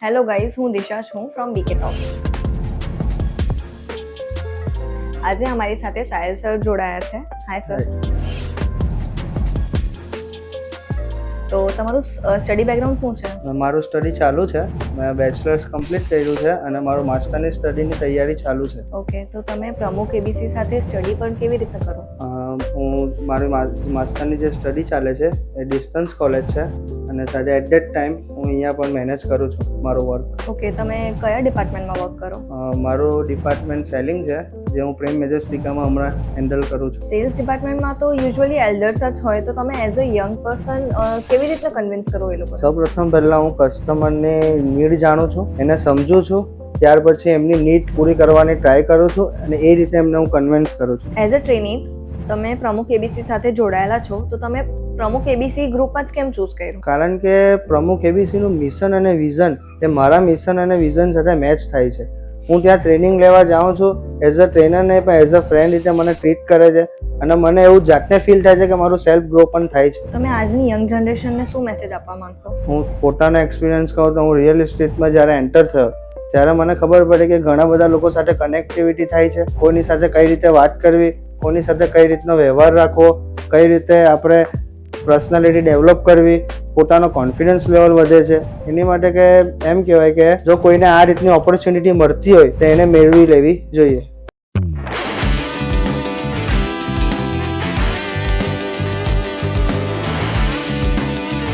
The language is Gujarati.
હેલો ગાઈઝ, હું દિશા છું ફ્રોમ બીકે ટોક. આજે અમારી સાથે સાયલ સર જોડાયા છે. હાય સર. તો તમારું સ્ટડી બેકગ્રાઉન્ડ શું છે? મારું સ્ટડી ચાલુ છે. મેં બેચલર્સ કમ્પ્લીટ કર્યું છે અને મારું માસ્ટરની સ્ટડીની તૈયારી ચાલુ છે. ઓકે, તો તમે પ્રમુખ એબીસી સાથે સ્ટડી પણ કેવી રીતે કરો? હું મારી માસ્ટરની જે સ્ટડી ચાલે છે એ ડિસ્ટન્સ કોલેજ છે અને સાથે એટ ધેટ ટાઈમ હું અહીંયા પણ મેનેજ કરું છું મારો વર્ક. ઓકે, તમે કયા ડિપાર્ટમેન્ટમાં વર્ક કરો? મારું ડિપાર્ટમેન્ટ સેલિંગ છે, જે હું પ્રેમ મેજેસ્ટિકામાં હમણાં હેન્ડલ કરું છું. સેલ્સ ડિપાર્ટમેન્ટમાં તો યુઝ્યુઅલી એલ્ડર્સ જ હોય, તો તમે એઝ અ યંગ પર્સન કેવી રીતે કન્વિન્સ કરો એ લોકો? સૌપ્રથમ પહેલાં હું કસ્ટમરની નીડ જાણું છું, એને સમજું છું, ત્યાર પછી એમની નીડ પૂરી કરવાની ટ્રાય કરું છું અને એ રીતે એમને હું કન્વિન્સ કરું છું. એઝ અ ટ્રેનિંગ તમે પ્રમુખ એબીસી સાથે જોડાયેલા છો, તો તમે પ્રમુખ એબીસી ગ્રુપ જ કેમ ચૂઝ કર્યું? કારણ કે પ્રમુખ એબીસીનું મિશન અને વિઝન એ મારા મિશન અને વિઝન સાથે મેચ થાય છે. હું ત્યાં ટ્રેનિંગ લેવા જાઉં છું, એઝ અ ટ્રેનર ને પણ એઝ અ ફ્રેન્ડ રીતે મને ટ્રીટ કરે છે અને મને એવું જાતને ફીલ થાય છે કે મારું સેલ્ફ ગ્રો પણ થાય છે. તમે આજની યંગ જનરેશનને શું મેસેજ આપવા માંગશો? હું પોતાનો એક્સપિરિયન્સ કહું તો હું રિયલ એસ્ટેટમાં જ્યારે એન્ટર થયો ત્યારે મને ખબર પડી કે ઘણા બધા લોકો સાથે કનેક્ટિવિટી થાય છે, કોઈની સાથે કઈ રીતે વાત કરવી, કોની સાથે કઈ રીતનો વ્યવહાર રાખવો, કઈ રીતે આપણે પર્સનાલિટી ડેવલપ કરવી, પોતાનો કોન્ફિડન્સ લેવલ વધે છે. એની માટે કે એમ કહેવાય કે જો કોઈને આ રીતની ઓપોર્ચ્યુનિટી મળતી હોય તો એને મેળવી લેવી જોઈએ.